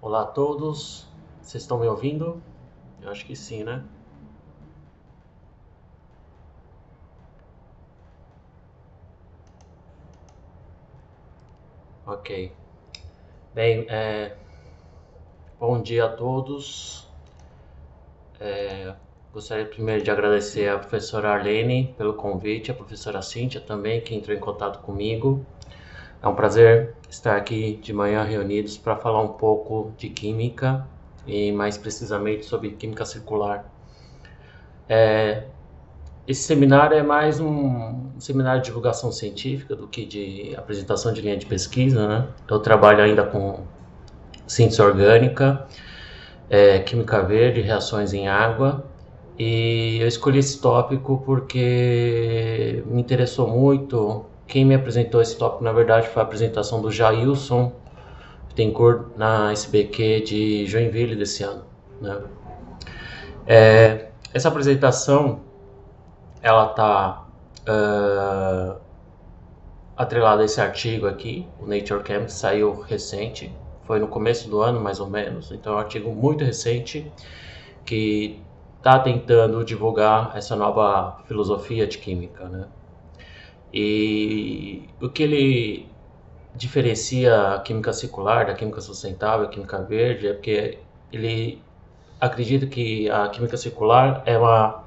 Olá a todos, vocês estão me ouvindo? Eu acho que sim, né? Ok. Bem, bom dia a todos. Gostaria primeiro de agradecer à professora Arlene pelo convite, a professora Cíntia também, que entrou em contato comigo. É um prazer estar aqui de manhã reunidos para falar um pouco de química e mais precisamente sobre química circular. Esse seminário é mais um seminário de divulgação científica do que de apresentação de linha de pesquisa, né? Eu trabalho ainda com síntese orgânica, química verde, reações em água, e eu escolhi esse tópico porque me interessou muito. Quem me apresentou esse tópico, na verdade, foi a apresentação do Jailson Bittencourt na SBQ de Joinville desse ano, né? Essa apresentação ela está atrelada a esse artigo aqui, o Nature Chem, saiu recente, foi no começo do ano mais ou menos, então é um artigo muito recente que está tentando divulgar essa nova filosofia de química, né? E o que ele diferencia a química circular da química sustentável, a química verde, é porque ele acredita que a química circular é uma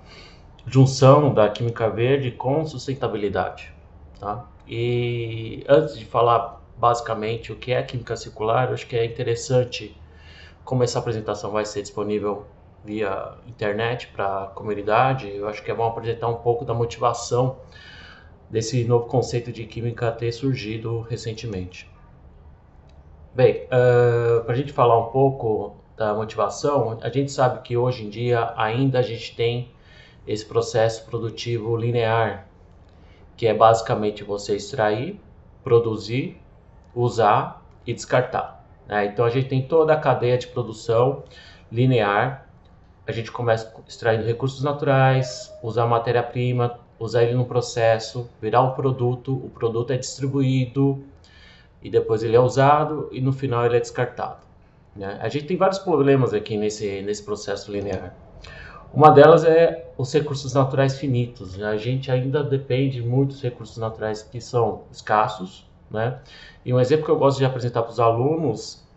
junção da química verde com sustentabilidade, tá? E antes de falar basicamente o que é química circular, eu acho que é interessante, como essa apresentação vai ser disponível via internet para a comunidade, eu acho que é bom apresentar um pouco da motivação desse novo conceito de química ter surgido recentemente. Bem, para a gente falar um pouco da motivação, a gente sabe que hoje em dia ainda a gente tem esse processo produtivo linear, que é basicamente você extrair, produzir, usar e descartar, né? Então a gente tem toda a cadeia de produção linear. A gente começa extraindo recursos naturais, usar matéria-prima, usar ele no processo, virar um produto, o produto é distribuído e depois ele é usado e no final ele é descartado, né? A gente tem vários problemas aqui nesse processo linear. Uma delas é os recursos naturais finitos, né? A gente ainda depende muito dos recursos naturais que são escassos, né? E um exemplo que eu gosto de apresentar para os alunos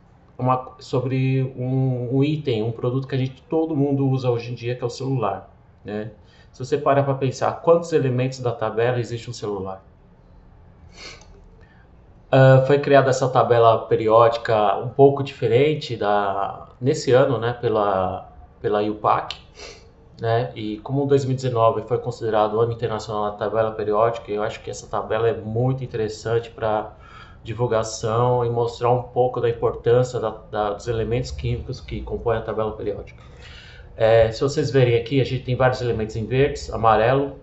sobre um item, um produto que todo mundo usa hoje em dia, que é o celular, né? Se você parar para pensar quantos elementos da tabela existe um celular. Foi criada essa tabela periódica um pouco diferente nesse ano, né, pela IUPAC, né? E como 2019 foi considerado o Ano Internacional da Tabela Periódica, eu acho que essa tabela é muito interessante para divulgação e mostrar um pouco da importância dos elementos químicos que compõem a tabela periódica. Se vocês verem aqui, a gente tem vários elementos em verdes, amarelo,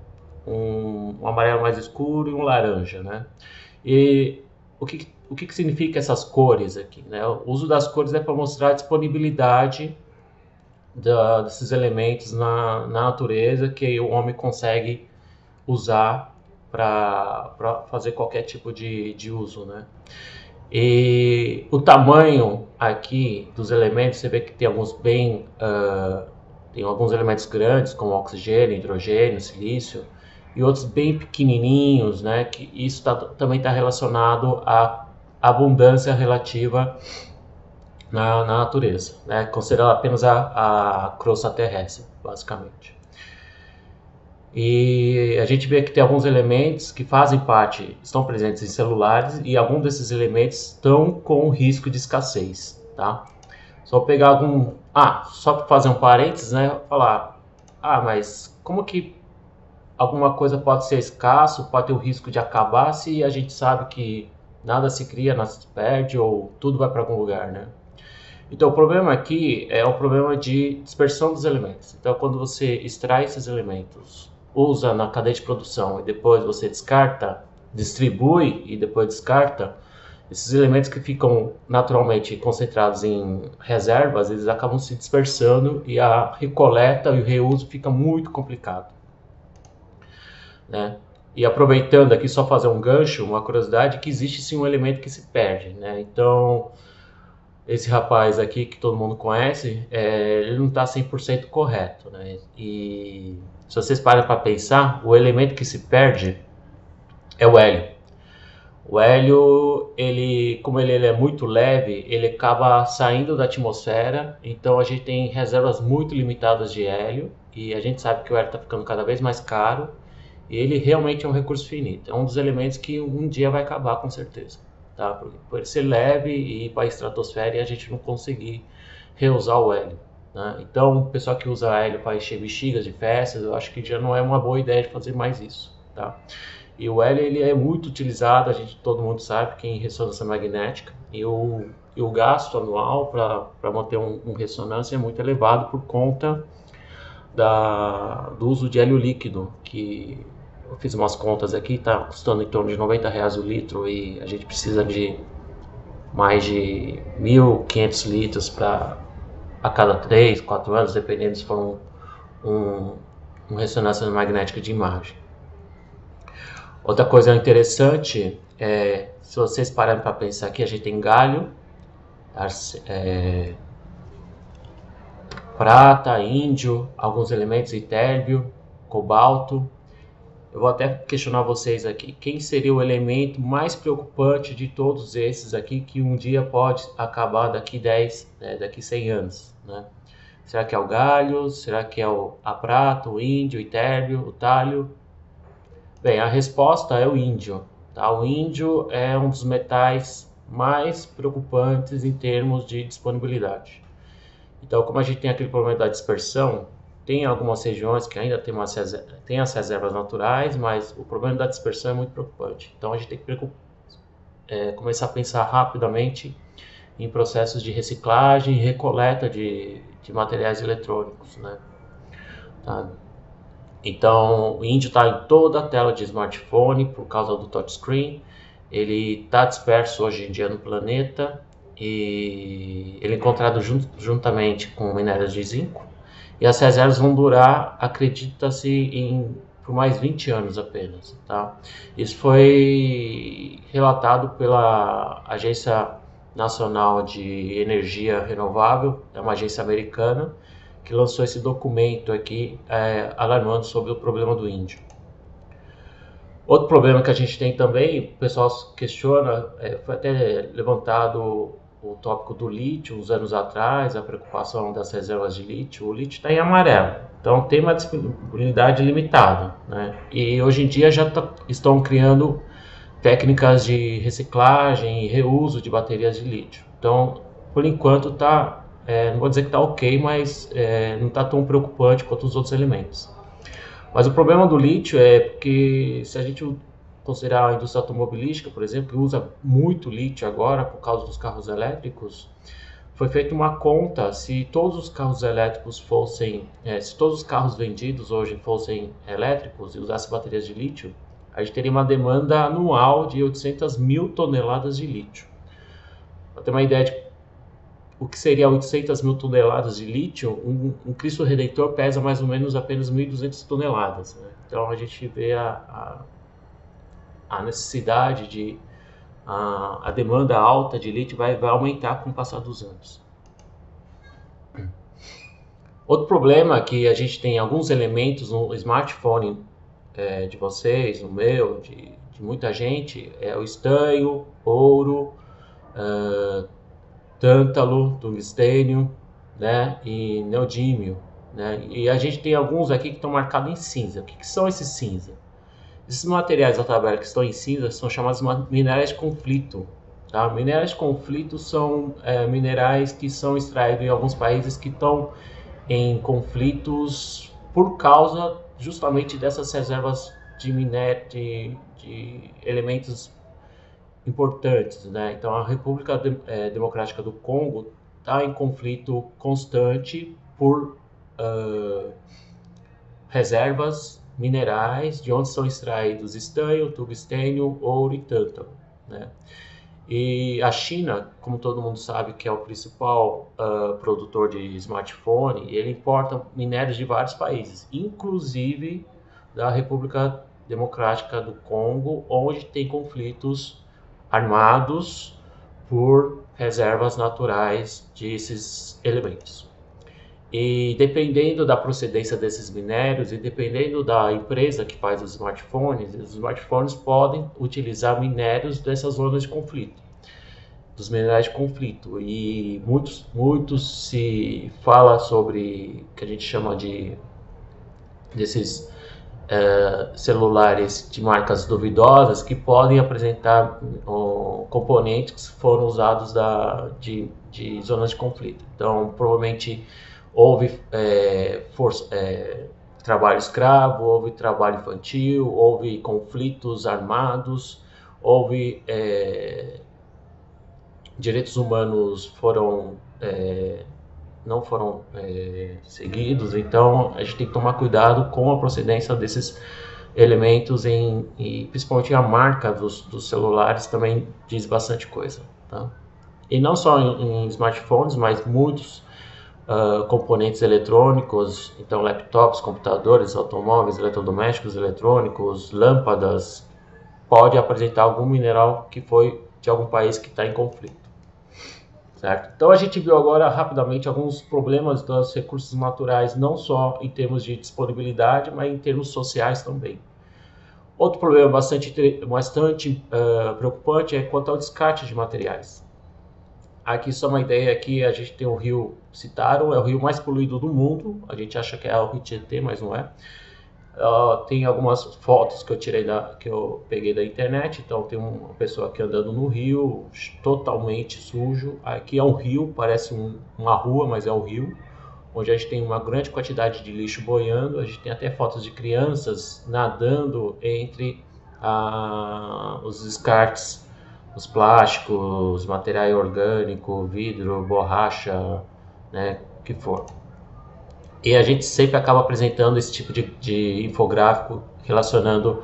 um amarelo mais escuro e um laranja, né? E o que significa essas cores aqui, né? O uso das cores é para mostrar a disponibilidade desses elementos na natureza que o homem consegue usar para fazer qualquer tipo de uso, né? E o tamanho aqui dos elementos, você vê que tem tem alguns elementos grandes, como oxigênio, hidrogênio, silício, e outros bem pequenininhos, né? Que isso também está relacionado à abundância relativa na natureza, né? Considerando apenas a crosta terrestre, basicamente. E a gente vê que tem alguns elementos que fazem parte, estão presentes em celulares, e alguns desses elementos estão com risco de escassez, tá? Só pegar só para fazer um parênteses, né? Falar, mas como que alguma coisa pode ser escasso, pode ter o risco de acabar, se a gente sabe que nada se cria, nada se perde, ou tudo vai para algum lugar, né? Então o problema aqui é o problema de dispersão dos elementos. Então quando você extrai esses elementos, usa na cadeia de produção e depois você descarta, distribui e depois descarta, esses elementos que ficam naturalmente concentrados em reservas, eles acabam se dispersando e a recoleta e o reuso fica muito complicado, né? E aproveitando aqui, só fazer um gancho, uma curiosidade, que existe sim um elemento que se perde, né? Então, esse rapaz aqui que todo mundo conhece, ele não está 100% correto, né? E se vocês parem para pensar, o elemento que se perde é o hélio. O hélio, como ele é muito leve, ele acaba saindo da atmosfera, então a gente tem reservas muito limitadas de hélio, e a gente sabe que o hélio está ficando cada vez mais caro, e ele realmente é um recurso finito. É um dos elementos que um dia vai acabar com certeza, tá? Por ele ser leve e ir para a estratosfera e a gente não conseguir reusar o hélio, né? Então, o pessoal que usa hélio para encher bexigas de festas, eu acho que já não é uma boa ideia de fazer mais isso, tá? E o hélio ele é muito utilizado, todo mundo sabe que em ressonância magnética, e o gasto anual para manter um ressonância é muito elevado por conta do uso de hélio líquido, que eu fiz umas contas aqui, está custando em torno de R$ 90 o litro, e a gente precisa de mais de 1.500 litros a cada 3, 4 anos, dependendo se for uma ressonância magnética de imagem. Outra coisa interessante se vocês pararem para pensar aqui, a gente tem galho, prata, índio, alguns elementos, itérbio, cobalto. Eu vou até questionar vocês aqui, quem seria o elemento mais preocupante de todos esses aqui que um dia pode acabar daqui 10, daqui 100 anos, né? Será que é o galho? Será que é a prata, o índio, o itérbio, o talho? Bem, a resposta é o índio, tá? O índio é um dos metais mais preocupantes em termos de disponibilidade. Então, como a gente tem aquele problema da dispersão, tem algumas regiões que ainda tem as reservas naturais, mas o problema da dispersão é muito preocupante. Então, a gente tem que começar a pensar rapidamente em processos de reciclagem e recoleta de materiais eletrônicos, né? Tá? Então, o índio está em toda a tela de smartphone por causa do touchscreen. Ele está disperso hoje em dia no planeta e ele é encontrado juntamente com minérios de zinco. E as reservas vão durar, acredita-se, por mais 20 anos apenas, tá? Isso foi relatado pela Agência Nacional de Energia Renovável, é uma agência americana, que lançou esse documento aqui alarmando sobre o problema do índio. Outro problema que a gente tem também, o pessoal questiona, foi até levantado o tópico do lítio uns anos atrás, a preocupação das reservas de lítio. O lítio está em amarelo, então tem uma disponibilidade limitada, né? E hoje em dia já estão criando técnicas de reciclagem e reuso de baterias de lítio. Então, por enquanto não vou dizer que está ok, mas não está tão preocupante quanto os outros elementos. Mas o problema do lítio é porque, se a gente considerar a indústria automobilística, por exemplo, que usa muito lítio agora por causa dos carros elétricos, foi feita uma conta, se todos os carros elétricos se todos os carros vendidos hoje fossem elétricos e usassem baterias de lítio, a gente teria uma demanda anual de 800 mil toneladas de lítio. Para ter uma ideia de o que seria 800 mil toneladas de lítio, um Cristo Redentor pesa mais ou menos apenas 1.200 toneladas, né? Então a gente vê a necessidade a demanda alta de lítio vai aumentar com o passar dos anos. Outro problema é que a gente tem alguns elementos no smartphone de vocês, no meu, de muita gente, é o estanho, ouro, tântalo, tungstênio, né, e neodímio, né? E a gente tem alguns aqui que estão marcados em cinza. O que são esses cinza? Esses materiais da tabela que estão em cinza são chamados minerais de conflito, tá? Minerais de conflito são minerais que são extraídos em alguns países que estão em conflitos por causa justamente dessas reservas de elementos importantes, né? Então a República Democrática do Congo está em conflito constante por reservas minerais de onde são extraídos estanho, tungstênio, ouro e tântalo, né? E a China, como todo mundo sabe, que é o principal produtor de smartphone, ele importa minérios de vários países, inclusive da República Democrática do Congo, onde tem conflitos armados por reservas naturais desses elementos. E dependendo da procedência desses minérios e dependendo da empresa que faz os smartphones podem utilizar minérios dessas zonas de conflito, dos minerais de conflito. E muitos se fala sobre o que a gente chama desses celulares de marcas duvidosas que podem apresentar componentes que foram usados de zonas de conflito. Então, provavelmente houve trabalho escravo, houve trabalho infantil, houve conflitos armados, houve direitos humanos não foram seguidos. Então a gente tem que tomar cuidado com a procedência desses elementos e principalmente a marca dos celulares também diz bastante coisa, tá? E não só em smartphones, mas muitos componentes eletrônicos, então laptops, computadores, automóveis, eletrodomésticos, eletrônicos, lâmpadas, pode apresentar algum mineral que foi de algum país que está em conflito. Certo? Então a gente viu agora rapidamente alguns problemas dos recursos naturais, não só em termos de disponibilidade, mas em termos sociais também. Outro problema bastante preocupante é quanto ao descarte de materiais. Aqui só uma ideia, aqui a gente tem o rio Citaro, é o rio mais poluído do mundo, a gente acha que é o rio Tietê, mas não é. Tem algumas fotos que eu peguei da internet. Então tem uma pessoa aqui andando no rio, totalmente sujo. Aqui é um rio, parece uma rua, mas é um rio, onde a gente tem uma grande quantidade de lixo boiando. A gente tem até fotos de crianças nadando entre os descartes, os plásticos, material orgânico, vidro, borracha, né, o que for. E a gente sempre acaba apresentando esse tipo de infográfico relacionando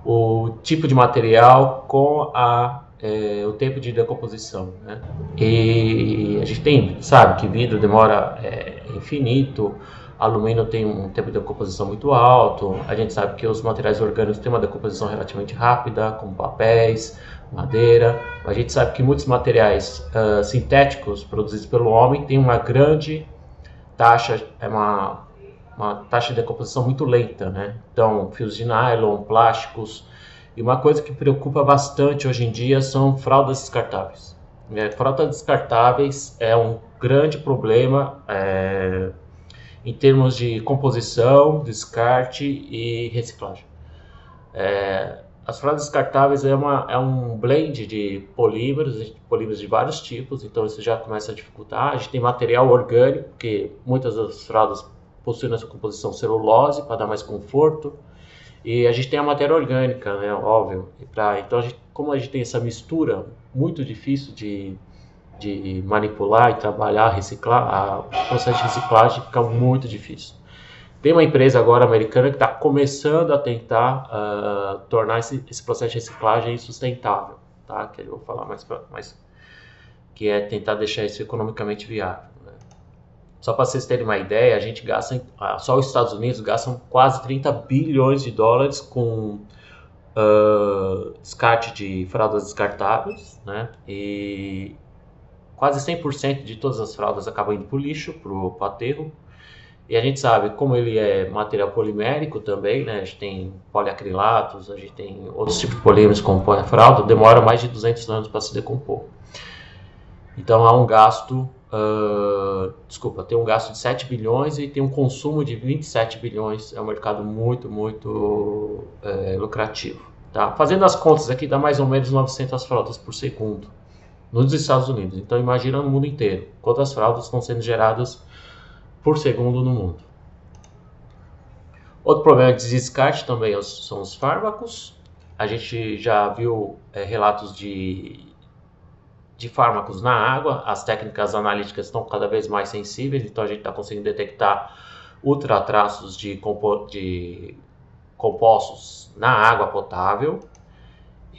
o tipo de material com o tempo de decomposição, né? E a gente sabe que vidro demora infinito, alumínio tem um tempo de decomposição muito alto, a gente sabe que os materiais orgânicos têm uma decomposição relativamente rápida, como papéis, madeira. A gente sabe que muitos materiais sintéticos produzidos pelo homem têm uma grande taxa, uma taxa de decomposição muito lenta, né? Então, fios de nylon, plásticos. E uma coisa que preocupa bastante hoje em dia são fraldas descartáveis. Fraldas descartáveis é um grande problema em termos de composição, descarte e reciclagem. As fraldas descartáveis é um blend de polímeros de vários tipos, então isso já começa a dificultar. A gente tem material orgânico, porque muitas das fraldas possuem na sua composição celulose para dar mais conforto, e a gente tem a matéria orgânica, né, óbvio. Então, como a gente tem essa mistura, muito difícil de manipular e trabalhar, reciclar, o processo de reciclagem fica muito difícil. Tem uma empresa agora americana que está começando a tentar tornar esse processo de reciclagem sustentável, tá? Que eu vou falar mais que é tentar deixar isso economicamente viável, né? Só para vocês terem uma ideia, a gente gasta, só os Estados Unidos gastam quase 30 bilhões de dólares com descarte de fraldas descartáveis, né? E quase 100% de todas as fraldas acabam indo para o lixo, para o aterro. E a gente sabe, como ele é material polimérico também, né? A gente tem poliacrilatos, a gente tem outros tipos de polímeros como fralda, demora mais de 200 anos para se decompor. Então há um gasto, tem um gasto de 7 bilhões e tem um consumo de 27 bilhões, é um mercado muito, muito lucrativo. Tá? Fazendo as contas aqui, dá mais ou menos 900 fraldas por segundo nos Estados Unidos. Então imagina no mundo inteiro, quantas fraldas estão sendo geradas por segundo no mundo. Outro problema de descarte também são os fármacos. A gente já viu relatos de fármacos na água. As técnicas analíticas estão cada vez mais sensíveis, então a gente está conseguindo detectar ultratraços de compostos na água potável.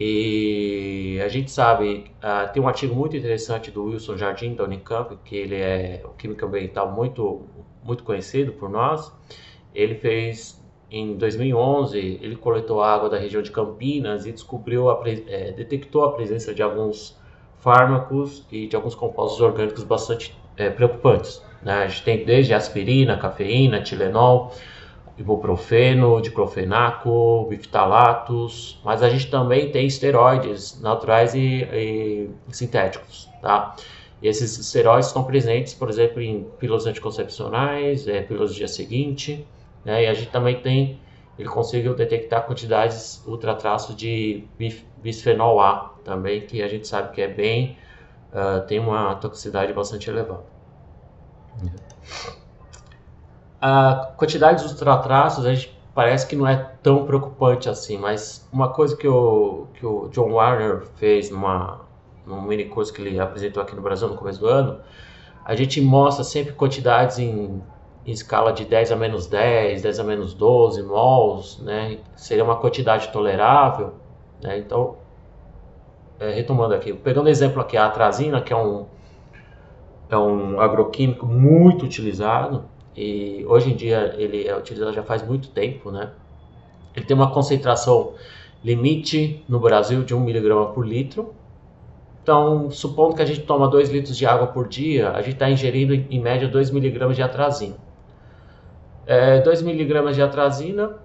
E a gente sabe, tem um artigo muito interessante do Wilson Jardim, da Unicamp, que ele é um químico ambiental muito, muito conhecido por nós. Ele fez, em 2011, ele coletou água da região de Campinas e detectou a presença de alguns fármacos e de alguns compostos orgânicos bastante preocupantes, né? A gente tem desde aspirina, cafeína, Tilenol, ibuprofeno, diclofenaco, bifitalatos, mas a gente também tem esteroides naturais e sintéticos, tá? E esses esteroides estão presentes, por exemplo, em pílulas anticoncepcionais, pílulas do dia seguinte, né? E a gente também tem, ele conseguiu detectar quantidades ultratraço de bisfenol A também, que a gente sabe que é bem, tem uma toxicidade bastante elevada. A quantidade de ultratraços a gente parece que não é tão preocupante assim, mas uma coisa que o John Warner fez num mini curso que ele apresentou aqui no Brasil no começo do ano, a gente mostra sempre quantidades em escala de 10 a menos 10, 10 a menos 12 mols, né? Seria uma quantidade tolerável, né? Então, retomando aqui, pegando o exemplo aqui, a atrazina, que é um agroquímico muito utilizado, e hoje em dia ele é utilizado já faz muito tempo, né? Ele tem uma concentração limite no Brasil de 1 mg por litro. Então, supondo que a gente toma 2 litros de água por dia, a gente está ingerindo em média 2 mg de atrazina. 2 mg de atrazina,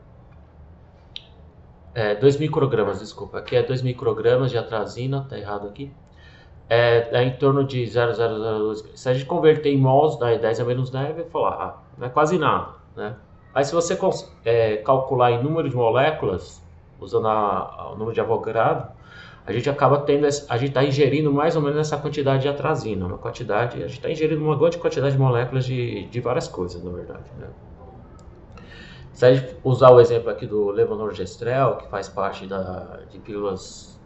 2 microgramas, desculpa, aqui é 2 microgramas de atrazina, tá errado aqui. É em torno de 0,002. Se a gente converter em mols, dá 10 a menos 9, vai falar, não é quase nada, né? Aí se você calcular em número de moléculas, usando o número de Avogadro, a gente acaba tendo, a gente está ingerindo mais ou menos essa quantidade de atrazina, a gente está ingerindo uma grande quantidade de moléculas de várias coisas, na verdade, né? Se a gente usar o exemplo aqui do levonorgestrel, que faz parte de pílulas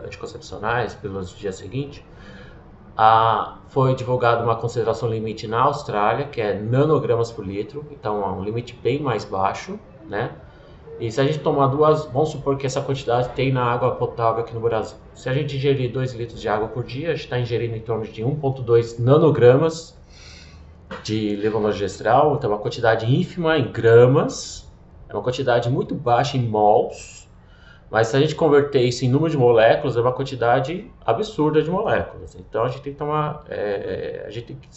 anticoncepcionais, pílulas do dia seguinte, foi divulgada uma concentração limite na Austrália, que é nanogramas por litro, então é um limite bem mais baixo, né? E se a gente tomar vamos supor que essa quantidade tem na água potável aqui no Brasil. Se a gente ingerir 2 litros de água por dia, a gente está ingerindo em torno de 1,2 nanogramas de levonorgestrel, então é uma quantidade ínfima em gramas, é uma quantidade muito baixa em mols, mas se a gente converter isso em número de moléculas, é uma quantidade absurda de moléculas. Então a gente tem que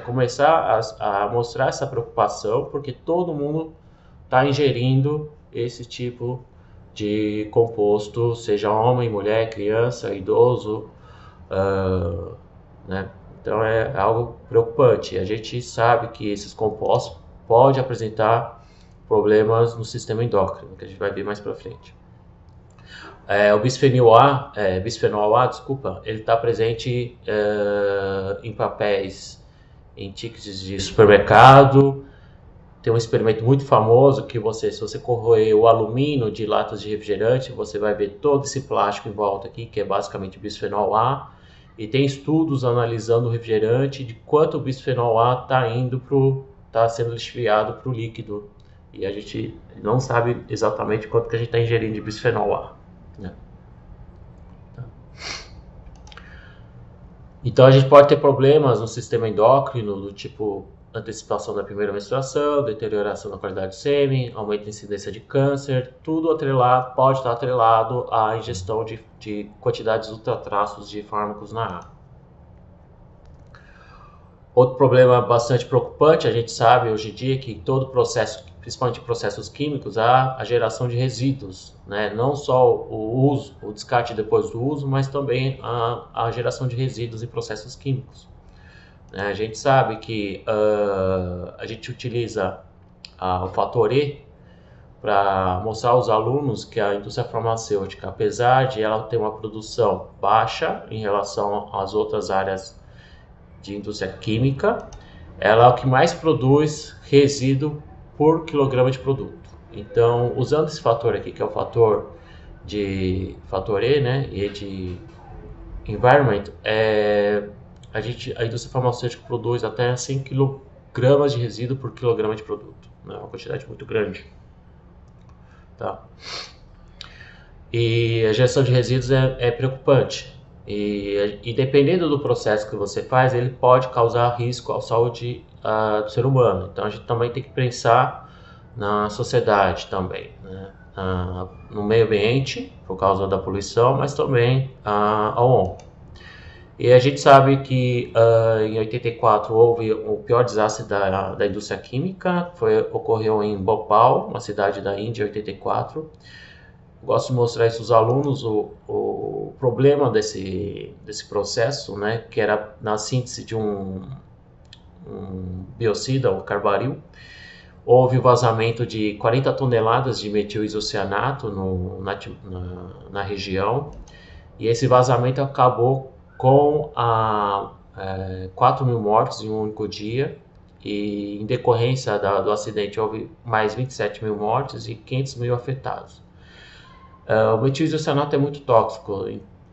começar a mostrar essa preocupação, porque todo mundo está ingerindo esse tipo de composto, seja homem, mulher, criança, idoso, né? Então é algo preocupante. A gente sabe que esses compostos podem apresentar problemas no sistema endócrino, que a gente vai ver mais para frente. O bisfenol A, desculpa, ele está presente em papéis, em tickets de supermercado. Tem um experimento muito famoso que se você corroer o alumínio de latas de refrigerante, você vai ver todo esse plástico em volta aqui, que é basicamente bisfenol A. E tem estudos analisando o refrigerante de quanto o bisfenol A está sendo lixiviado para o líquido. E a gente não sabe exatamente quanto que a gente está ingerindo de bisfenol A, né? Então a gente pode ter problemas no sistema endócrino, do tipo antecipação da primeira menstruação, deterioração da qualidade do sêmen, aumento da incidência de câncer, tudo pode estar atrelado à ingestão de quantidades ultratraços de fármacos na água. Outro problema bastante preocupante, a gente sabe hoje em dia que todo processo, principalmente processos químicos, há a geração de resíduos, né? Não só o descarte depois do uso, mas também a geração de resíduos em processos químicos. A gente sabe que a gente utiliza o fator E para mostrar aos alunos que a indústria farmacêutica, apesar de ela ter uma produção baixa em relação às outras áreas de indústria química, ela é o que mais produz resíduo por quilograma de produto. Então, usando esse fator aqui, que é o fator E, né, E de environment, a indústria farmacêutica produz até 100 kg de resíduo por quilograma de produto, né? Uma quantidade muito grande, tá? E a geração de resíduos é preocupante. E dependendo do processo que você faz, ele pode causar risco à saúde do ser humano. Então a gente também tem que pensar na sociedade também, né? No meio ambiente, por causa da poluição, mas também ao homem. E a gente sabe que em 84 houve o pior desastre da indústria química, ocorreu em Bhopal, uma cidade da Índia, em 84. Gosto de mostrar isso aos alunos, o problema desse processo, né, que era na síntese de um biocida, o carbaril. Houve o vazamento de 40 toneladas de metil-isocianato na região, e esse vazamento acabou com 4.000 mortes em um único dia, e em decorrência do acidente houve mais 27.000 mortes e 500.000 afetados. O metil-isocianato é muito tóxico.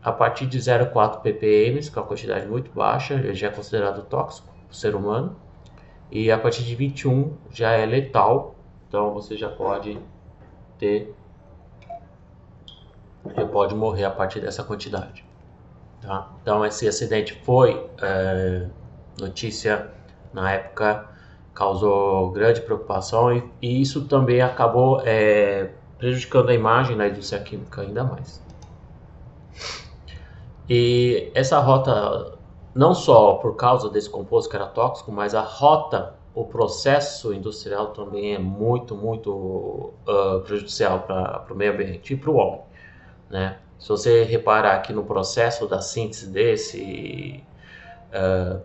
A partir de 0,4 ppm, que é uma quantidade muito baixa, ele já é considerado tóxico para o ser humano. E a partir de 21 já é letal, então você já pode morrer a partir dessa quantidade. Tá? Então esse acidente foi notícia na época, causou grande preocupação e isso também acabou prejudicando a imagem da indústria química ainda mais. E essa rota, não só por causa desse composto que era tóxico, mas a rota, o processo industrial também é muito prejudicial para o meio ambiente e para o homem, né? Se você reparar aqui no processo da síntese desse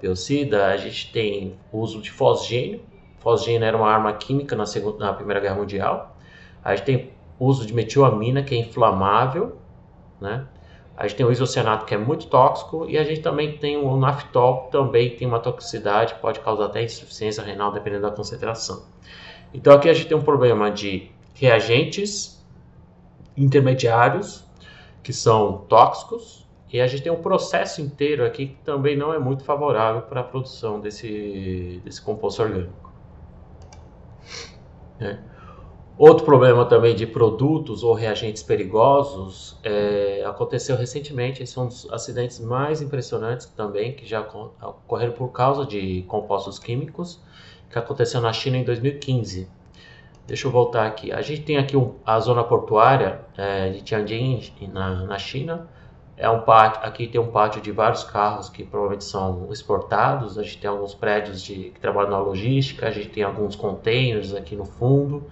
biocida, a gente tem o uso de fosgênio. Fosgênio era uma arma química na Primeira Guerra Mundial. A gente tem o uso de metilamina, que é inflamável, né? A gente tem o isocianato, que é muito tóxico, e a gente também tem o naftol, que também tem uma toxicidade, pode causar até insuficiência renal, dependendo da concentração. Então aqui a gente tem um problema de reagentes intermediários, que são tóxicos, e a gente tem um processo inteiro aqui que também não é muito favorável para a produção desse composto orgânico. Outro problema também de produtos ou reagentes perigosos aconteceu recentemente. Esse é um dos acidentes mais impressionantes também, que já ocorreram por causa de compostos químicos, que aconteceu na China em 2015. Deixa eu voltar aqui. A gente tem aqui a zona portuária de Tianjin, na China. Aqui tem um pátio de vários carros que provavelmente são exportados. A gente tem alguns prédios que trabalham na logística. A gente tem alguns containers aqui no fundo.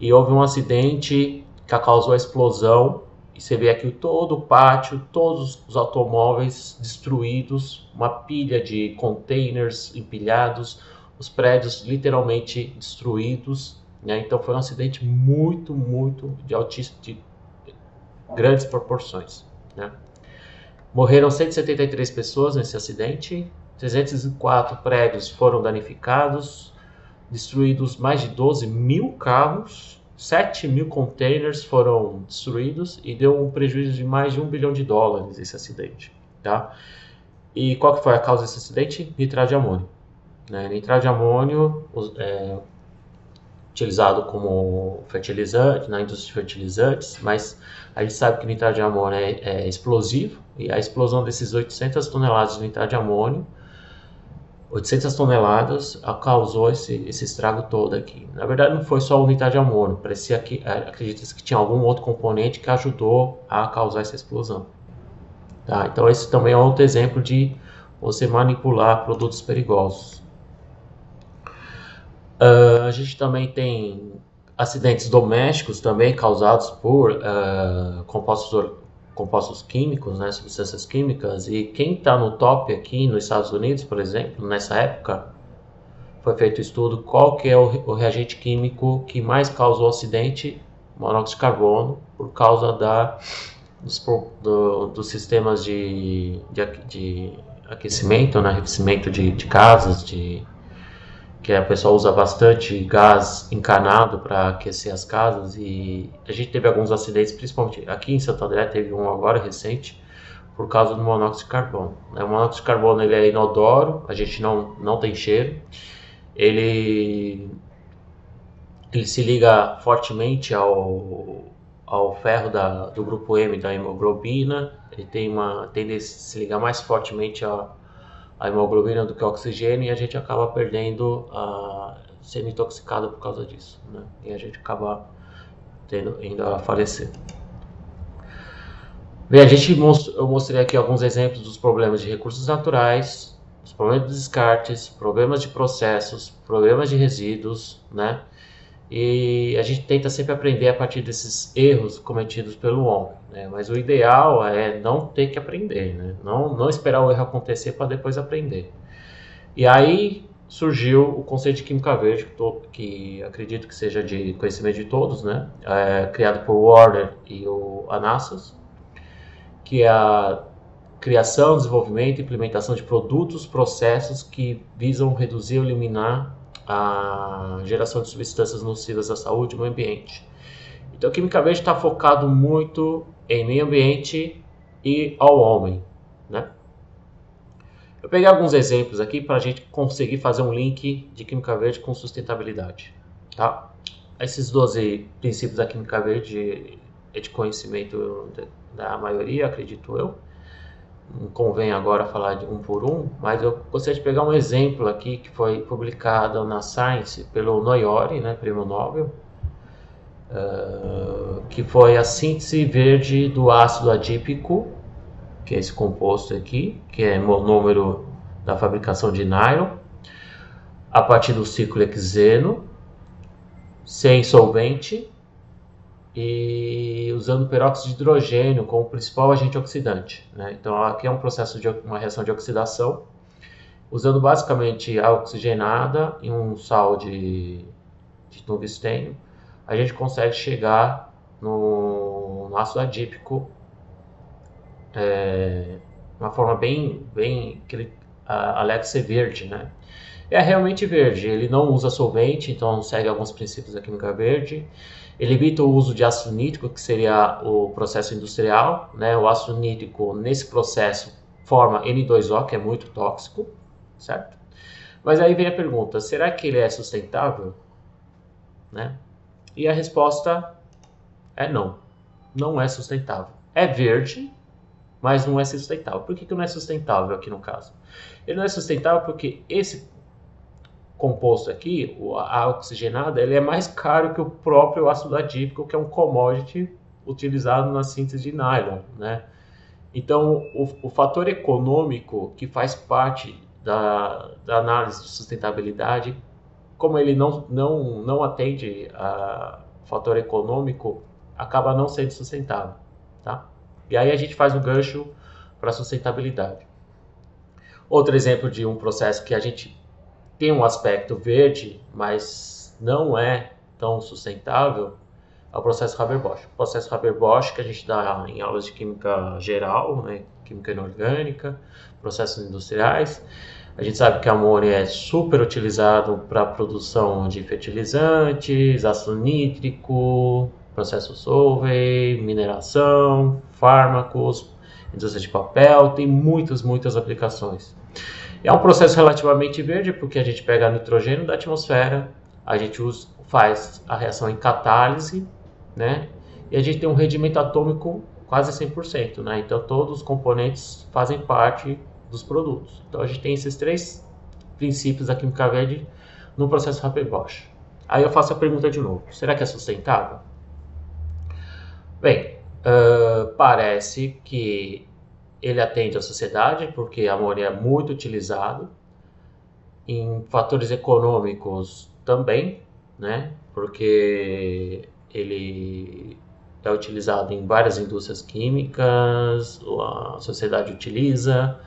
E houve um acidente que causou a explosão. E você vê aqui todo o pátio, todos os automóveis destruídos, uma pilha de containers empilhados, os prédios literalmente destruídos, né? Então foi um acidente muito de grandes proporções, né? Morreram 173 pessoas nesse acidente, 304 prédios foram danificados, destruídos mais de 12.000 carros, 7.000 containers foram destruídos e deu um prejuízo de mais de $1 bilhão esse acidente, tá? E qual que foi a causa desse acidente? Nitrato de amônio, né? Nitrato de amônio utilizado como fertilizante na indústria de fertilizantes, mas a gente sabe que o nitrato de amônio é explosivo, e a explosão desses 800 toneladas de nitrato de amônio, 800 toneladas, causou esse estrago todo aqui. Na verdade, não foi só o nitrato de amônio, parecia que acredita-se que tinha algum outro componente que ajudou a causar essa explosão. Tá? Então esse também é outro exemplo de você manipular produtos perigosos. A gente também tem acidentes domésticos também causados por compostos químicos, né, substâncias químicas, e quem está no top aqui nos Estados Unidos, por exemplo, nessa época, foi feito estudo qual que é o reagente químico que mais causou acidente, monóxido de carbono, por causa dos sistemas de aquecimento, né, aquecimento de casas, que a pessoa usa bastante gás encanado para aquecer as casas, e a gente teve alguns acidentes, principalmente aqui em Santo André, teve um agora recente, por causa do monóxido de carbono. O monóxido de carbono ele é inodoro, a gente não tem cheiro, ele se liga fortemente ao ferro do grupo M da hemoglobina, ele tem uma tendência a se ligar mais fortemente a hemoglobina do que o oxigênio, e a gente acaba sendo intoxicado por causa disso, né? E a gente acaba indo a falecer. Bem, eu mostrei aqui alguns exemplos dos problemas de recursos naturais, os problemas de descartes, problemas de processos, problemas de resíduos, né? E a gente tenta sempre aprender a partir desses erros cometidos pelo homem, né? Mas o ideal é não ter que aprender, né? Não esperar o erro acontecer para depois aprender. E aí surgiu o conceito de química verde, que acredito que seja de conhecimento de todos, né? Criado por Warner e o Anastas, que é a criação, desenvolvimento e implementação de produtos, processos que visam reduzir ou eliminar a geração de substâncias nocivas à saúde e meio ambiente. Então, a Química Verde está focado muito em meio ambiente e ao homem, né? Eu peguei alguns exemplos aqui para a gente conseguir fazer um link de Química Verde com sustentabilidade, tá? Esses 12 princípios da Química Verde é de conhecimento da maioria, acredito eu. Não convém agora falar de um por um, mas eu gostaria de pegar um exemplo aqui que foi publicado na Science pelo Noyori, né, prêmio Nobel, que foi a síntese verde do ácido adípico, que é esse composto aqui, que é monômero da fabricação de nylon, a partir do ciclo hexeno, sem solvente e usando peróxido de hidrogênio como principal agente oxidante, né? Então aqui é um processo de uma reação de oxidação, usando basicamente água oxigenada e um sal de tungstênio, a gente consegue chegar no ácido adípico de uma forma bem que ele alega ser verde, né? É realmente verde, ele não usa solvente, então segue alguns princípios da química verde. Ele evita o uso de ácido nítrico, que seria o processo industrial, né? O ácido nítrico, nesse processo, forma N2O, que é muito tóxico, certo? Mas aí vem a pergunta, será que ele é sustentável? Né? E a resposta é não, não é sustentável. É verde, mas não é sustentável. Por que não é sustentável aqui no caso? Ele não é sustentável porque esse composto aqui, a oxigenada, ele é mais caro que o próprio ácido adípico, que é um commodity utilizado na síntese de nylon, né? Então, o fator econômico que faz parte da análise de sustentabilidade, como ele não atende a fator econômico, acaba não sendo sustentável, tá? E aí a gente faz o gancho para a sustentabilidade. Outro exemplo de um processo que a gente tem um aspecto verde, mas não é tão sustentável, é o processo Haber-Bosch. O processo Haber-Bosch que a gente dá em aulas de química geral, né, química inorgânica, processos industriais. A gente sabe que a amônia é super utilizado para a produção de fertilizantes, ácido nítrico, processo Solvay, mineração, fármacos, indústria de papel, tem muitas aplicações. É um processo relativamente verde, porque a gente pega nitrogênio da atmosfera, a gente faz a reação em catálise, né? E a gente tem um rendimento atômico quase 100%, né? Então todos os componentes fazem parte dos produtos. Então a gente tem esses três princípios da química verde no processo Haber-Bosch. Aí eu faço a pergunta de novo: será que é sustentável? Bem, parece que ele atende à sociedade, porque a amônia é muito utilizado. Em fatores econômicos também, né? Porque ele é utilizado em várias indústrias químicas, a sociedade utiliza,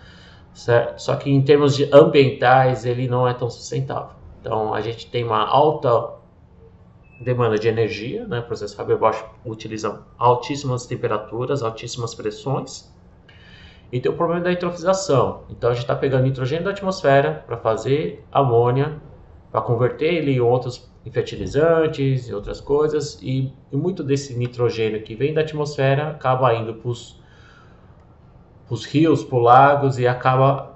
certo? Só que em termos de ambientais ele não é tão sustentável. Então a gente tem uma alta demanda de energia, né? O processo Haber-Bosch utiliza altíssimas temperaturas, altíssimas pressões. E tem o problema da eutrofização. Então a gente está pegando nitrogênio da atmosfera para fazer amônia, para converter ele em fertilizantes e outras coisas. E muito desse nitrogênio que vem da atmosfera acaba indo para os rios, para os lagos e acaba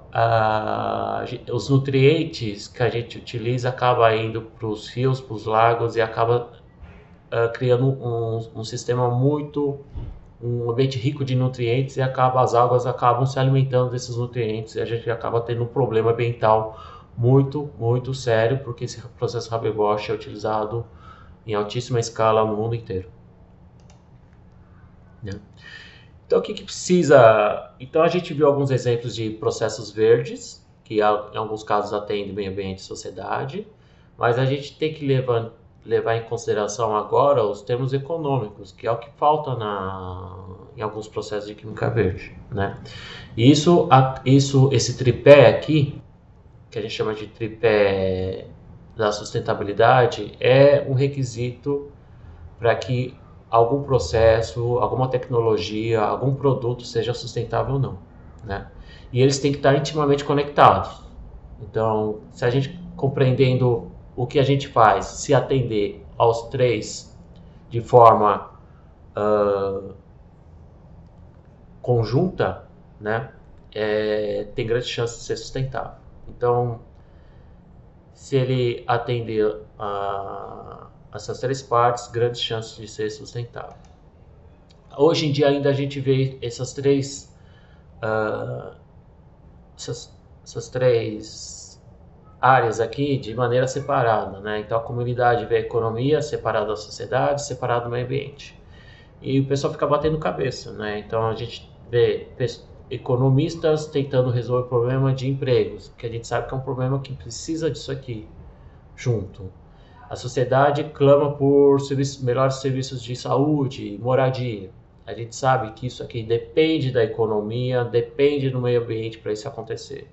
os nutrientes que a gente utiliza acaba indo para os rios, para os lagos e acaba criando um sistema um ambiente rico de nutrientes e as águas acabam se alimentando desses nutrientes e a gente acaba tendo um problema ambiental muito sério, porque esse processo Haber-Bosch é utilizado em altíssima escala no mundo inteiro, né? Então, o que que precisa? Então, a gente viu alguns exemplos de processos verdes, que em alguns casos atendem meio ambiente e sociedade, mas a gente tem que levar em consideração agora os termos econômicos, que é o que falta em alguns processos de química verde, né? E esse tripé aqui, que a gente chama de tripé da sustentabilidade, é um requisito para que algum processo, alguma tecnologia, algum produto seja sustentável ou não, né? E eles têm que estar intimamente conectados. Então, se a gente compreendendo o que a gente faz, se atender aos três de forma conjunta, né, tem grande chance de ser sustentável. Então, se ele atender a essas três partes, grandes chances de ser sustentável. Hoje em dia ainda a gente vê essas três áreas aqui de maneira separada, né? Então a comunidade vê a economia separada da sociedade, separada do meio ambiente. E o pessoal fica batendo cabeça, né? Então a gente vê economistas tentando resolver o problema de empregos, que a gente sabe que é um problema que precisa disso aqui junto. A sociedade clama por melhores serviços de saúde, moradia. A gente sabe que isso aqui depende da economia, depende do meio ambiente para isso acontecer.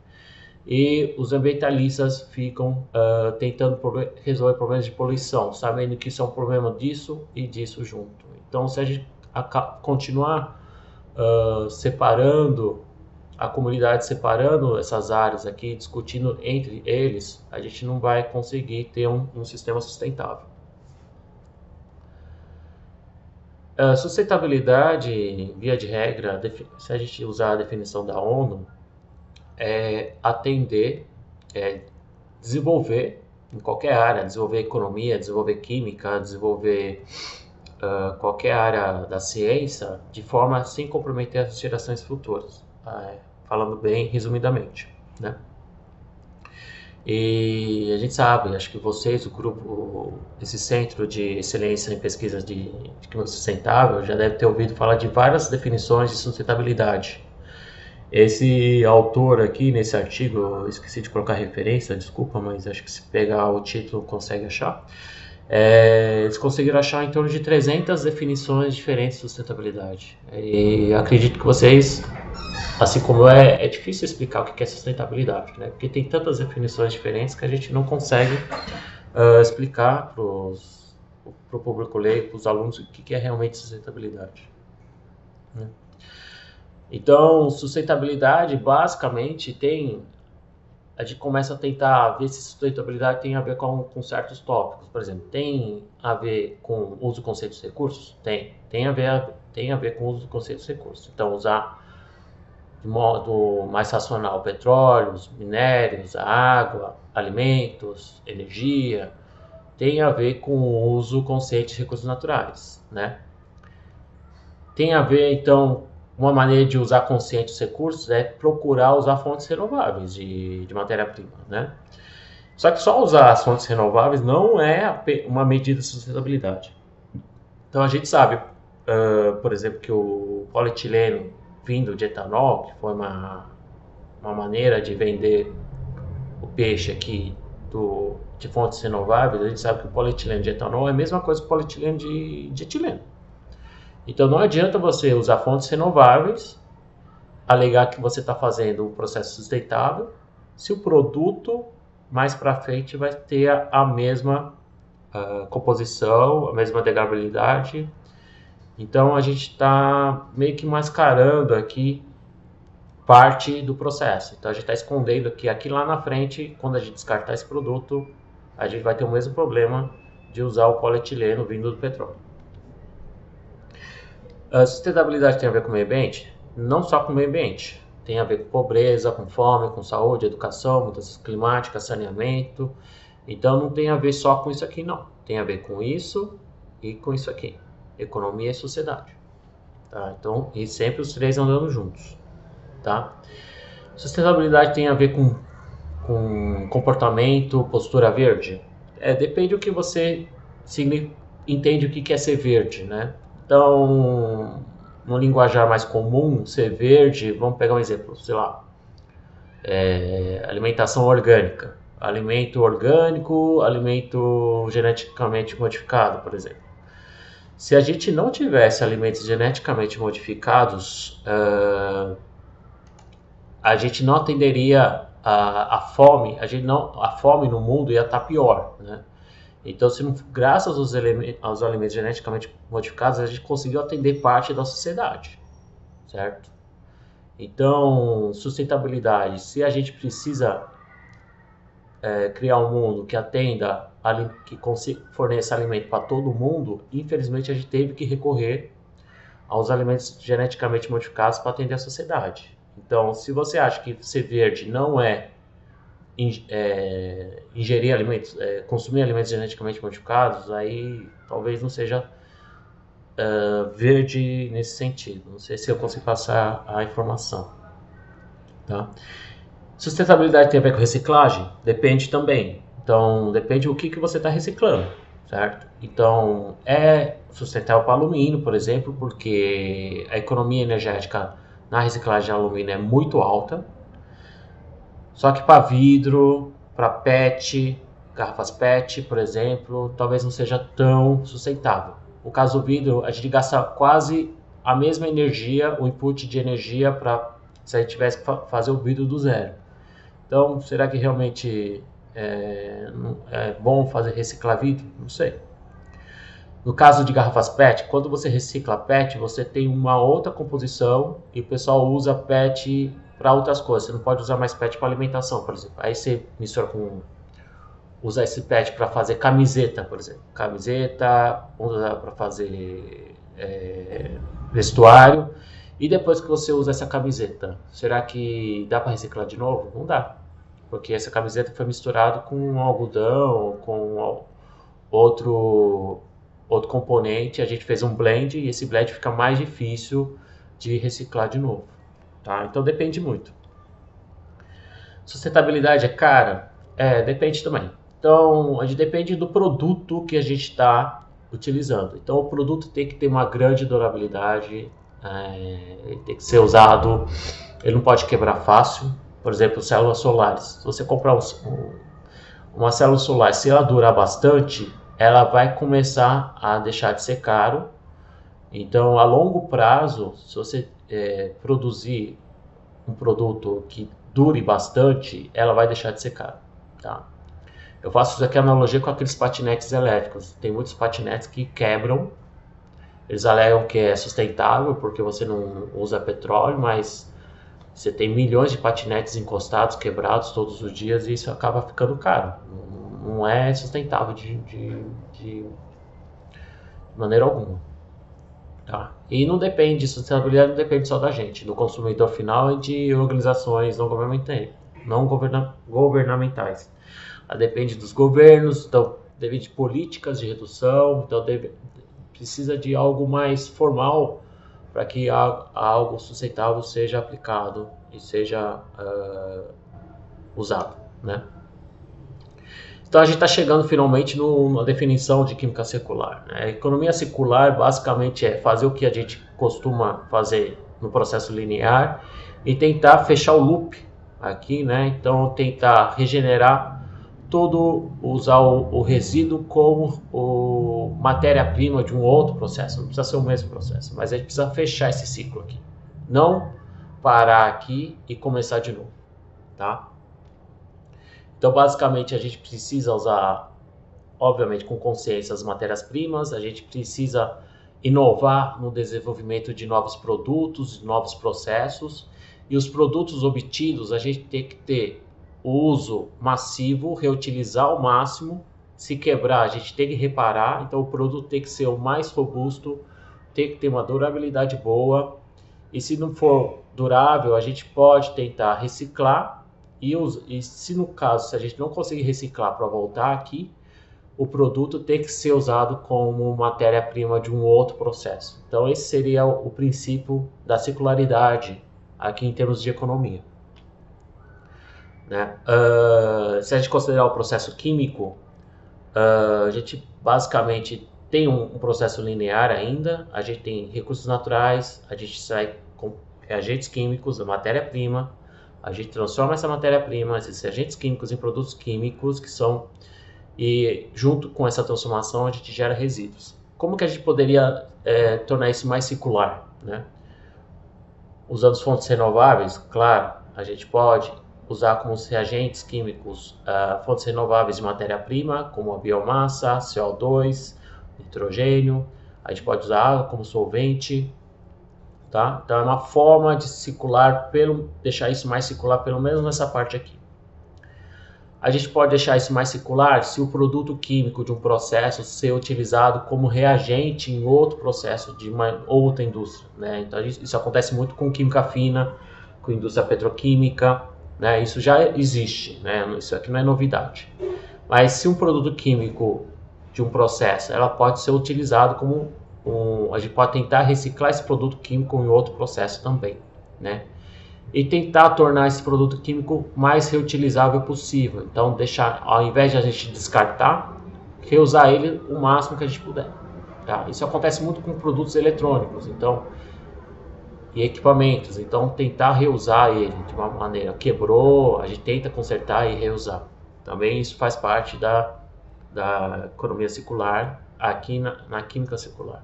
E os ambientalistas ficam tentando resolver problemas de poluição, sabendo que isso é um problema disso e disso junto. Então, se a gente continuar separando a comunidade, separando essas áreas aqui, discutindo entre eles, a gente não vai conseguir ter um sistema sustentável. Sustentabilidade, via de regra, se a gente usar a definição da ONU, é atender, desenvolver em qualquer área, desenvolver economia, desenvolver química, desenvolver qualquer área da ciência de forma sem comprometer as gerações futuras, falando bem resumidamente, né? E a gente sabe, acho que vocês, o grupo, esse Centro de Excelência em Pesquisas de Química Sustentável, já deve ter ouvido falar de várias definições de sustentabilidade. Esse autor aqui, nesse artigo, eu esqueci de colocar referência, desculpa, mas acho que se pegar o título consegue achar. Eles conseguiram achar em torno de 300 definições diferentes de sustentabilidade. E acredito que vocês, assim como é difícil explicar o que é sustentabilidade, né? Porque tem tantas definições diferentes que a gente não consegue explicar para o público leigo, para os alunos, o que é realmente sustentabilidade, né? Então, sustentabilidade, basicamente, a gente começa a tentar ver se sustentabilidade tem a ver com certos tópicos. Por exemplo, tem a ver com o uso do conceito dos recursos? Tem a ver com o uso do conceito dos recursos. Então, usar de modo mais racional petróleos, minérios, a água, alimentos, energia, tem a ver com o uso do conceito de recursos naturais, né? Tem a ver, então, uma maneira de usar consciente os recursos é procurar usar fontes renováveis de matéria-prima, né? Só que só usar as fontes renováveis não é uma medida de sustentabilidade. Então a gente sabe, por exemplo, que o polietileno vindo de etanol, que foi uma maneira de vender o peixe aqui de fontes renováveis, a gente sabe que o polietileno de etanol é a mesma coisa que o polietileno de etileno. Então não adianta você usar fontes renováveis, alegar que você está fazendo um processo sustentável, se o produto mais para frente vai ter a mesma composição, a mesma degradabilidade. Então a gente está meio que mascarando aqui parte do processo. Então a gente está escondendo que aqui lá na frente, quando a gente descartar esse produto, a gente vai ter o mesmo problema de usar o polietileno vindo do petróleo. A sustentabilidade tem a ver com o meio ambiente? Não só com o meio ambiente. Tem a ver com pobreza, com fome, com saúde, educação, mudanças climáticas, saneamento. Então não tem a ver só com isso aqui, não. Tem a ver com isso e com isso aqui. Economia e sociedade. Tá? Então, e sempre os três andando juntos. Tá? Sustentabilidade tem a ver com comportamento, postura verde? Depende do que você entende o que é ser verde, né? Então, no linguajar mais comum, ser verde, vamos pegar um exemplo, sei lá, alimentação orgânica. Alimento orgânico, alimento geneticamente modificado, por exemplo. Se a gente não tivesse alimentos geneticamente modificados, a gente não atenderia a fome, a fome no mundo ia estar pior, né? Então, graças aos alimentos geneticamente modificados, a gente conseguiu atender parte da sociedade, certo? Então, sustentabilidade, se a gente precisa criar um mundo que atenda, que forneça alimento para todo mundo, infelizmente a gente teve que recorrer aos alimentos geneticamente modificados para atender a sociedade. Então, se você acha que ser verde não é ingerir alimentos, consumir alimentos geneticamente modificados, aí talvez não seja verde nesse sentido. Não sei se eu consigo passar a informação. Tá? Sustentabilidade tem a ver com reciclagem? Depende também. Então, depende do que você está reciclando, certo? Então, é sustentável para alumínio, por exemplo, porque a economia energética na reciclagem de alumínio é muito alta. Só que para vidro, para PET, garrafas PET, por exemplo, talvez não seja tão sustentável. No caso do vidro, a gente gasta quase a mesma energia, o input de energia para se a gente tivesse que fazer o vidro do zero. Então, será que realmente é bom reciclar vidro? Não sei. No caso de garrafas PET, quando você recicla PET, você tem uma outra composição e o pessoal usa PET para outras coisas. Você não pode usar mais PET para alimentação, por exemplo. Aí você mistura usa esse PET para fazer camiseta, por exemplo. Camiseta, usa para fazer vestuário. E depois que você usa essa camiseta, será que dá para reciclar de novo? Não dá. Porque essa camiseta foi misturada com algodão, com outro componente, a gente fez um blend e esse blend fica mais difícil de reciclar de novo. Tá? Então depende muito. Sustentabilidade é cara? Depende também. Então a gente depende do produto que a gente está utilizando. Então o produto tem que ter uma grande durabilidade, tem que ser usado, ele não pode quebrar fácil. Por exemplo, células solares. Se você comprar uma célula solar, se ela durar bastante, ela vai começar a deixar de ser caro. Então, a longo prazo, se você produzir um produto que dure bastante, ela vai deixar de ser caro. Tá? Eu faço isso aqui analogia com aqueles patinetes elétricos. Tem muitos patinetes que quebram. Eles alegam que é sustentável porque você não usa petróleo, mas você tem milhões de patinetes encostados, quebrados todos os dias e isso acaba ficando caro. Não é sustentável de maneira alguma. Tá? E não depende, sustentabilidade não depende só da gente, do consumidor final e de organizações não governamentais. Ela depende dos governos, então depende de políticas de redução, então precisa de algo mais formal para que algo sustentável seja aplicado e seja usado, né? Então a gente está chegando finalmente numa definição de química circular. Né? A economia circular basicamente é fazer o que a gente costuma fazer no processo linear e tentar fechar o loop aqui, né? Então tentar regenerar usar o resíduo como matéria-prima de um outro processo. Não precisa ser o mesmo processo, mas a gente precisa fechar esse ciclo aqui. Não parar aqui e começar de novo, tá? Então, basicamente, a gente precisa usar, obviamente, com consciência as matérias-primas, a gente precisa inovar no desenvolvimento de novos produtos, novos processos, e os produtos obtidos a gente tem que ter o uso massivo, reutilizar ao máximo. Se quebrar, a gente tem que reparar, então o produto tem que ser o mais robusto, tem que ter uma durabilidade boa, e se não for durável, a gente pode tentar reciclar, e se no caso, se a gente não conseguir reciclar para voltar aqui, o produto tem que ser usado como matéria-prima de um outro processo. Então esse seria o princípio da circularidade aqui em termos de economia. Né? Se a gente considerar o processo químico, a gente basicamente tem um processo linear ainda, a gente tem recursos naturais, a gente sai com reagentes químicos, a matéria-prima, a gente transforma essa matéria-prima, esses reagentes químicos em produtos químicos que são, e junto com essa transformação a gente gera resíduos. Como que a gente poderia tornar isso mais circular, né? Usando fontes renováveis, claro, a gente pode usar como reagentes químicos fontes renováveis de matéria-prima, como a biomassa, CO2, nitrogênio. A gente pode usar água como solvente, tá? Então é uma forma de circular, deixar isso mais circular, pelo menos nessa parte aqui. A gente pode deixar isso mais circular se o produto químico de um processo ser utilizado como reagente em outro processo de uma outra indústria, né? Então isso acontece muito com química fina, com indústria petroquímica, né? Isso já existe, né? Isso aqui não é novidade. Mas se um produto químico de um processo, ela pode ser utilizado como a gente pode tentar reciclar esse produto químico em outro processo também, né? E tentar tornar esse produto químico mais reutilizável possível. Então, deixar, ao invés de a gente descartar, reusar ele o máximo que a gente puder. Tá? Isso acontece muito com produtos eletrônicos, então, e equipamentos. Então, tentar reusar ele de uma maneira, quebrou, a gente tenta consertar e reusar. Também isso faz parte da economia circular aqui na química circular.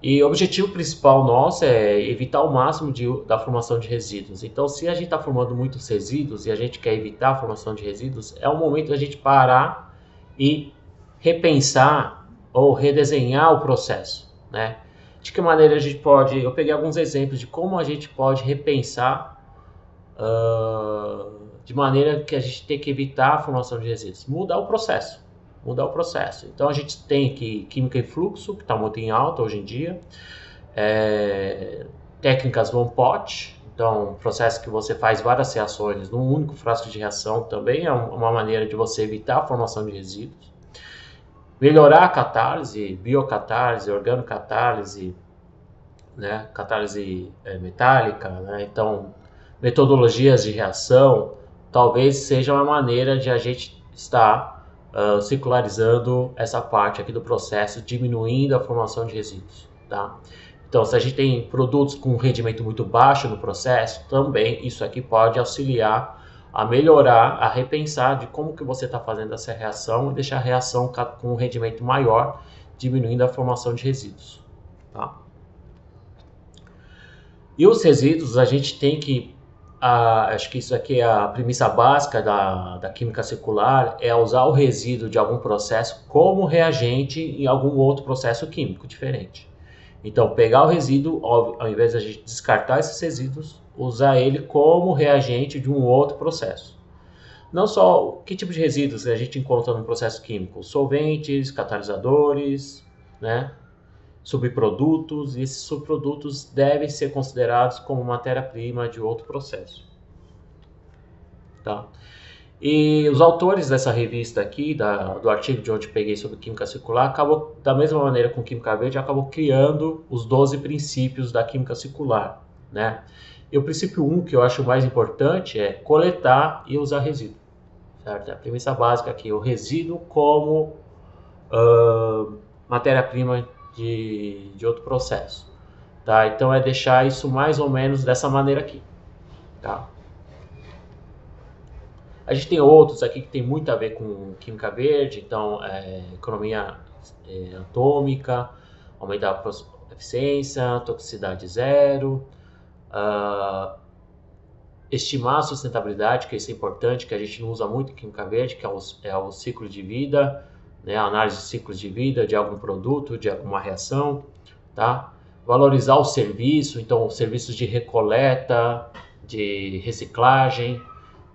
E o objetivo principal nosso é evitar o máximo da formação de resíduos. Então, se a gente está formando muitos resíduos e a gente quer evitar a formação de resíduos, é o momento da gente parar e repensar ou redesenhar o processo, né? De que maneira a gente pode... Eu peguei alguns exemplos de como a gente pode repensar de maneira que a gente tem que evitar a formação de resíduos. Mudar o processo. Então a gente tem aqui química em fluxo, que está muito em alta hoje em dia, técnicas one pot, então processo que você faz várias reações num único frasco de reação também é uma maneira de você evitar a formação de resíduos. Melhorar a catálise, biocatálise, organocatálise, né, catálise metálica, né, então metodologias de reação, talvez seja uma maneira de a gente estar circularizando essa parte aqui do processo, diminuindo a formação de resíduos, tá? Então, se a gente tem produtos com um rendimento muito baixo no processo, também isso aqui pode auxiliar a melhorar, a repensar de como que você está fazendo essa reação e deixar a reação com um rendimento maior, diminuindo a formação de resíduos, tá? E os resíduos, a gente tem que acho que isso aqui é a premissa básica da química circular, é usar o resíduo de algum processo como reagente em algum outro processo químico diferente. Então, pegar o resíduo, ao invés de a gente descartar esses resíduos, usar ele como reagente de um outro processo. Não só que tipo de resíduos a gente encontra no processo químico, solventes, catalisadores, né? Subprodutos, e esses subprodutos devem ser considerados como matéria-prima de outro processo. Tá? E os autores dessa revista aqui, do artigo de onde peguei sobre química circular, acabou, da mesma maneira com química verde, acabou criando os 12 princípios da química circular, né? E o princípio 1, que eu acho mais importante, é coletar e usar resíduo. Certo? É a premissa básica aqui, o resíduo como matéria-prima de outro processo, tá? Então é deixar isso mais ou menos dessa maneira aqui, tá? A gente tem outros aqui que tem muito a ver com química verde, então economia atômica, aumentar a eficiência, toxicidade zero, estimar a sustentabilidade, que isso é importante, que a gente não usa muito em química verde, que é o ciclo de vida, né, a análise de ciclos de vida de algum produto, de alguma reação, tá? Valorizar o serviço, então serviços de recoleta, de reciclagem,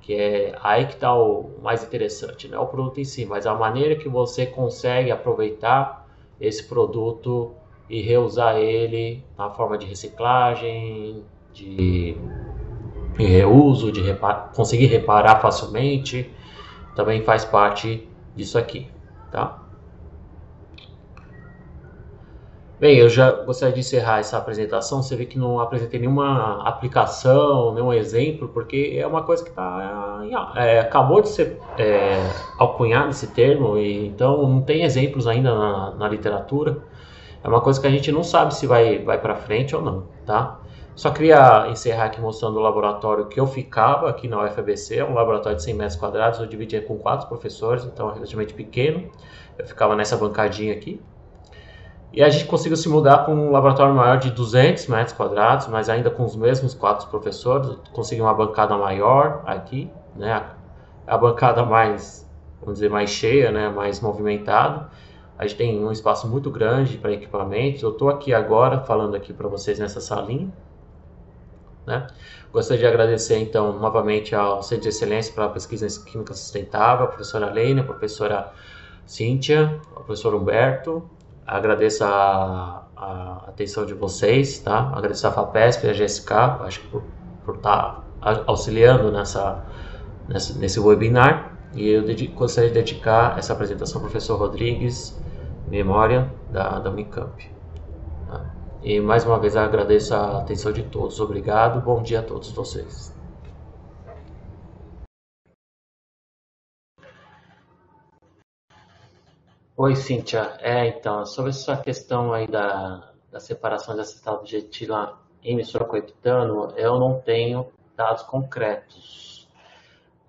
que é aí que está o mais interessante, não é o produto em si, mas a maneira que você consegue aproveitar esse produto e reusar ele na forma de reciclagem, de reuso, de conseguir reparar facilmente, também faz parte disso aqui. Tá? Bem, eu já gostaria de encerrar essa apresentação. Você vê que não apresentei nenhuma aplicação, nenhum exemplo, porque é uma coisa que acabou de ser alcunhado esse termo, e então não tem exemplos ainda na literatura. É uma coisa que a gente não sabe se vai para frente ou não, tá? Só queria encerrar aqui mostrando o laboratório que eu ficava aqui na UFABC. É um laboratório de 100 metros quadrados, eu dividia com 4 professores, então é relativamente pequeno. Eu ficava nessa bancadinha aqui. E a gente conseguiu se mudar para um laboratório maior de 200 metros quadrados, mas ainda com os mesmos 4 professores. Consegui uma bancada maior aqui, né? A bancada mais, vamos dizer, mais cheia, né? Mais movimentada. A gente tem um espaço muito grande para equipamentos. Eu estou aqui agora falando aqui para vocês nessa salinha, né? Gostaria de agradecer então novamente ao Centro de Excelência para a Pesquisa em Química Sustentável, a professora Leine, a professora Cíntia, o professor Humberto. Agradeço a atenção de vocês, tá? Agradeço a FAPESP e a GSK, acho que por estar auxiliando nesse webinar. E eu gostaria de dedicar essa apresentação ao professor Rodrigues, memória da Unicamp. Tá? E mais uma vez agradeço a atenção de todos. Obrigado, bom dia a todos vocês. Oi, Cíntia. Então, sobre essa questão aí da separação de acetato de etila em mistura com heptano, eu não tenho dados concretos,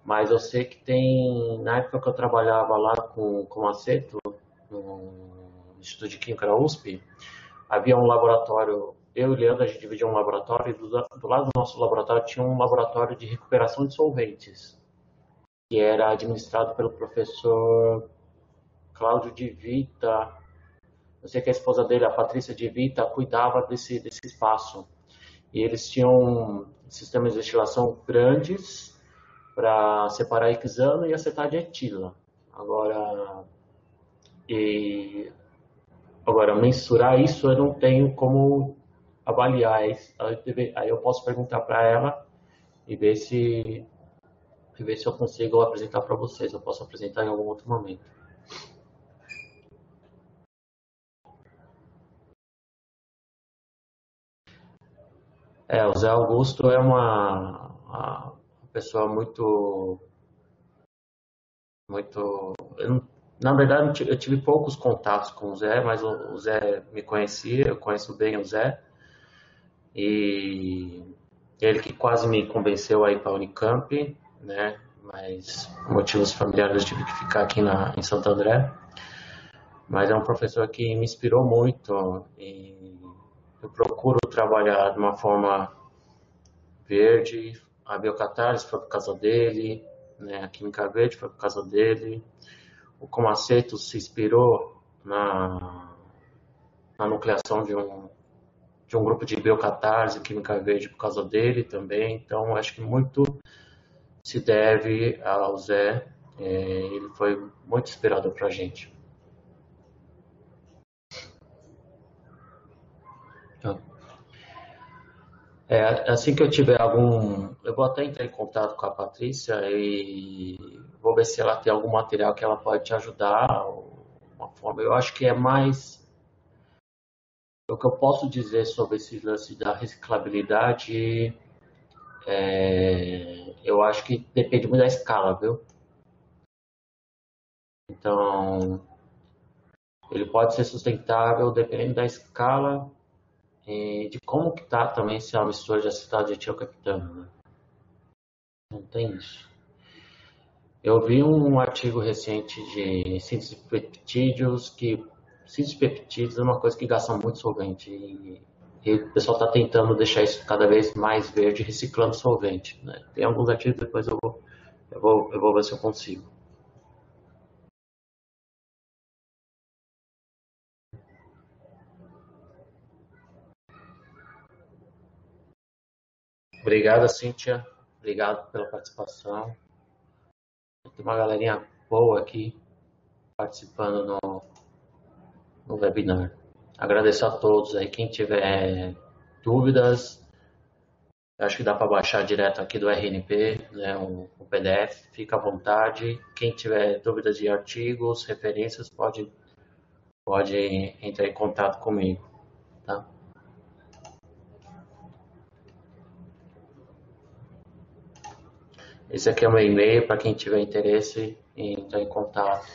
mas eu sei que tem, na época que eu trabalhava lá com aceto, no Instituto de Química da USP, havia um laboratório, eu e o Leandro, a gente dividia um laboratório, e do lado do nosso laboratório tinha um laboratório de recuperação de solventes, que era administrado pelo professor Cláudio de Vita. Eu sei que a esposa dele, a Patrícia de Vita, cuidava desse espaço. E eles tinham sistemas de destilação grandes para separar hexano e acetato de etila. Agora, e, agora, mensurar isso eu não tenho como avaliar. Aí eu posso perguntar para ela e ver se eu consigo apresentar para vocês. Eu posso apresentar em algum outro momento. O Zé Augusto é uma pessoa muito. Na verdade, eu tive poucos contatos com o Zé, mas o Zé me conhecia, eu conheço bem o Zé, e ele que quase me convenceu a ir para a Unicamp, né? Mas por motivos familiares eu tive que ficar aqui em Santo André. Mas é um professor que me inspirou muito e eu procuro trabalhar de uma forma verde. A biocatarse foi por causa dele, né? A química verde foi por causa dele. O Comaceto se inspirou na nucleação de um grupo de biocatarse, química verde, por causa dele também. Então, acho que muito se deve ao Zé. Ele foi muito inspirador para a gente. Então, assim que eu tiver algum. Eu vou até entrar em contato com a Patrícia e vou ver se ela tem algum material que ela pode te ajudar. Uma forma. Eu acho que é mais. O que eu posso dizer sobre esse lance da reciclabilidade, eu acho que depende muito da escala, viu? Então, ele pode ser sustentável dependendo da escala e de como que tá também se é uma mistura de acetato de etilcaptano, né? Não tem isso. Eu vi um artigo recente de síntese de peptídeos que síntese de peptídeos é uma coisa que gasta muito solvente e o pessoal está tentando deixar isso cada vez mais verde reciclando solvente, né? Tem alguns artigos, depois eu vou ver se eu consigo. Obrigado, Cíntia. Obrigado pela participação. Tem uma galerinha boa aqui participando no webinar. Agradeço a todos aí. Quem tiver dúvidas, acho que dá para baixar direto aqui do RNP, né, o PDF. Fica à vontade. Quem tiver dúvidas de artigos, referências, pode entrar em contato comigo. Esse aqui é o meu e-mail para quem tiver interesse em entrar em contato.